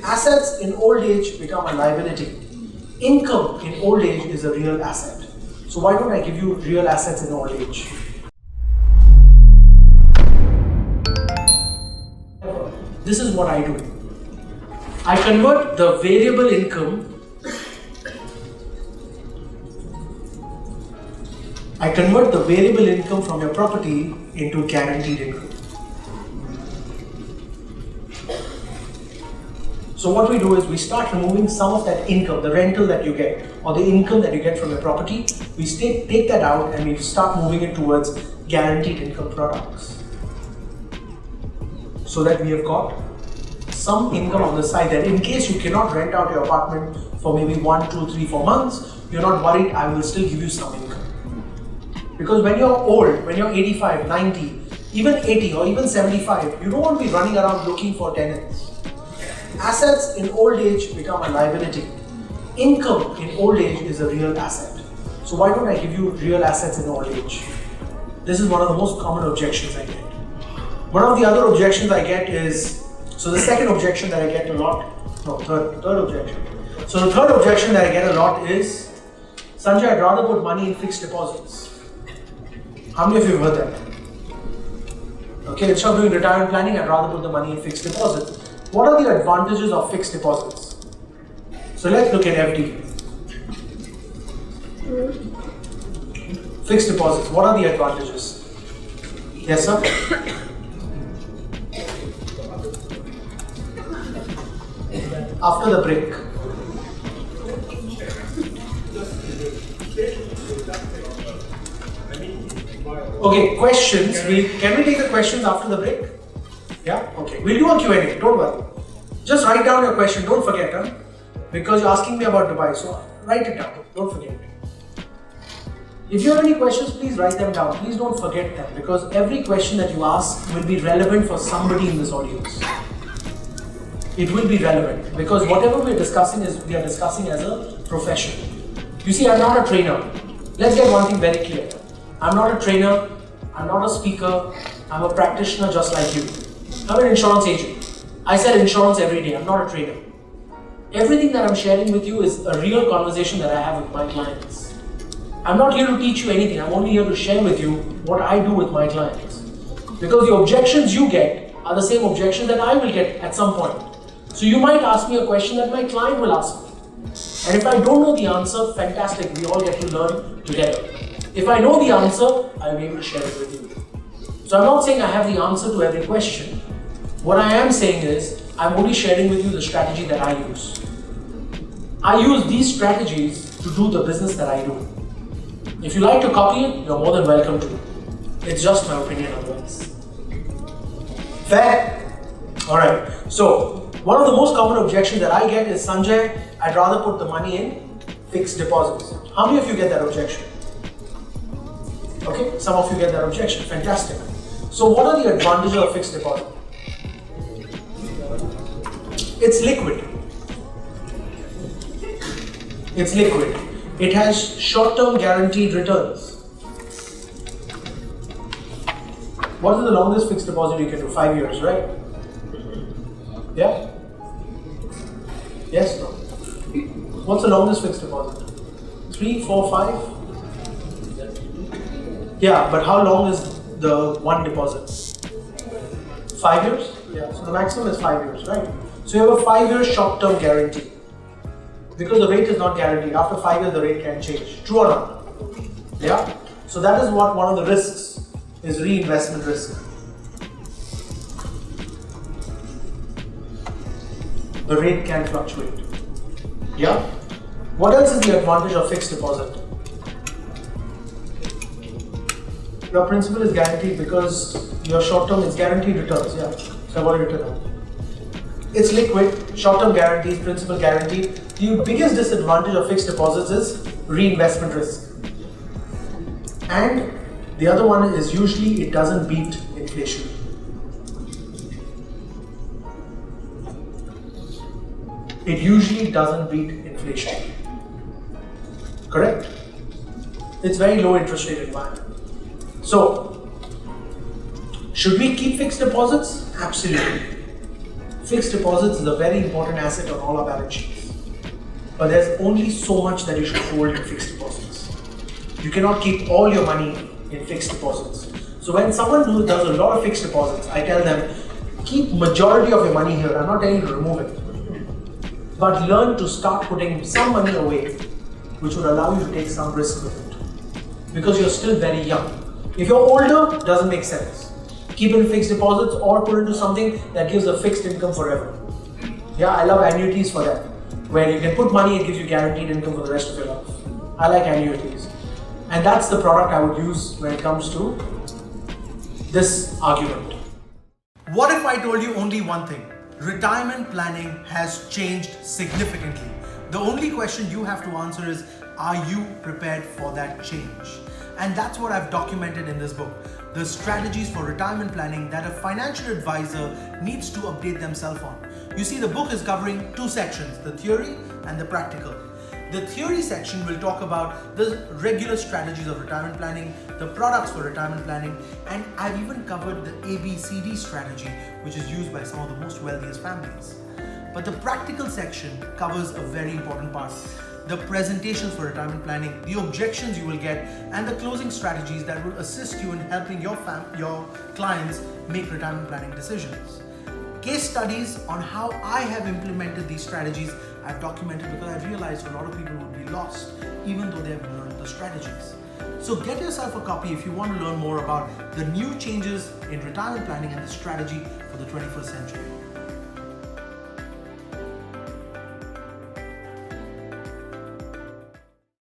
Assets in old age become a liability. Income in old age is a real asset. So why don't I give you real assets in old age? This is what I do. I convert the variable income from your property into guaranteed income. So what we do is we start removing some of that income, the rental that you get or the income that you get from your property. We take that out and we start moving it towards guaranteed income products. So that we have got some income on the side that in case you cannot rent out your apartment for maybe 1, 2, 3, 4 months, you're not worried, I will still give you some income. Because when you're old, when you're 85, 90, even 80 or even 75, you don't want to be running around looking for tenants. Assets in old age become a liability. Income in old age is a real asset. So why don't I give you real assets in old age? This is one of the most common objections I get. One of the other objections I get is, so the second objection that I get a lot, third objection. So the third objection that I get a lot is, Sanjay, I'd rather put money in fixed deposits. How many of you have heard that? Okay, instead of doing retirement planning, I'd rather put the money in fixed deposits. What are the advantages of fixed deposits? So let's look at FD. Fixed deposits, what are the advantages? Yes, sir? After the break. Okay, questions. Can we take the questions after the break? Yeah? Okay. We'll do a Q&A, don't worry. Just write down your question, don't forget, huh? Because you're asking me about Dubai, so write it down, don't forget. If you have any questions, please write them down. Please don't forget them, because every question that you ask will be relevant for somebody in this audience. It will be relevant, because whatever we are discussing as a profession. You see, I'm not a trainer. Let's get one thing very clear. I'm not a trainer, I'm not a speaker, I'm a practitioner just like you. I'm an insurance agent. I sell insurance every day, I'm not a trainer. Everything that I'm sharing with you is a real conversation that I have with my clients. I'm not here to teach you anything, I'm only here to share with you what I do with my clients. Because the objections you get are the same objections that I will get at some point. So you might ask me a question that my client will ask me. And if I don't know the answer, fantastic, we all get to learn together. If I know the answer, I'll be able to share it with you. So I'm not saying I have the answer to every question. What I am saying is, I'm only sharing with you the strategy that I use. I use these strategies to do the business that I do. If you like to copy it, you're more than welcome to. It's just my opinion otherwise. Fair? Alright, so one of the most common objections that I get is, Sanjay, I'd rather put the money in fixed deposits. How many of you get that objection? Okay, some of you get that objection, fantastic. So what are the advantages of fixed deposit? It's liquid. It's liquid. It has short-term guaranteed returns. What is the longest fixed deposit you can do? 5 years, right? Yeah? Yes, no? What's the longest fixed deposit? 3, 4, 5? Yeah, but how long is the one deposit? 5 years? Yeah, so the maximum is 5 years, right? So you have a 5-year short-term guarantee. Because the rate is not guaranteed. After 5 years, the rate can change. True or not? Yeah? So that is what one of the risks is, reinvestment risk. The rate can fluctuate. Yeah? What else is the advantage of fixed deposit? Your principal is guaranteed because your short-term is guaranteed returns. Yeah, so I've already written that. It's liquid, short-term guarantees, principal guaranteed. The biggest disadvantage of fixed deposits is reinvestment risk. And the other one is usually it doesn't beat inflation. It usually doesn't beat inflation. Correct? It's very low interest rate environment. So, should we keep fixed deposits? Absolutely. Fixed deposits is a very important asset on all our balance sheets. But there's only so much that you should hold in fixed deposits. You cannot keep all your money in fixed deposits. So when someone who does a lot of fixed deposits, I tell them, keep majority of your money here. I'm not telling you to remove it. But learn to start putting some money away, which would allow you to take some risk with it. Because you're still very young. If you're older, it doesn't make sense. Keep in fixed deposits or put into something that gives a fixed income forever. Yeah, I love annuities for that. Where you can put money, it gives you guaranteed income for the rest of your life. I like annuities. And that's the product I would use when it comes to this argument. What if I told you only one thing? Retirement planning has changed significantly. The only question you have to answer is, are you prepared for that change? And that's what I've documented in this book. The strategies for retirement planning that a financial advisor needs to update themselves on. You see, the book is covering two sections, the theory and the practical. The theory section will talk about the regular strategies of retirement planning, the products for retirement planning, and I've even covered the ABCD strategy, which is used by some of the most wealthiest families. But the practical section covers a very important part. The presentations for retirement planning, the objections you will get, and the closing strategies that will assist you in helping your clients make retirement planning decisions. Case studies on how I have implemented these strategies I've documented because I've realized a lot of people would be lost even though they have learned the strategies. So get yourself a copy if you want to learn more about the new changes in retirement planning and the strategy for the 21st century.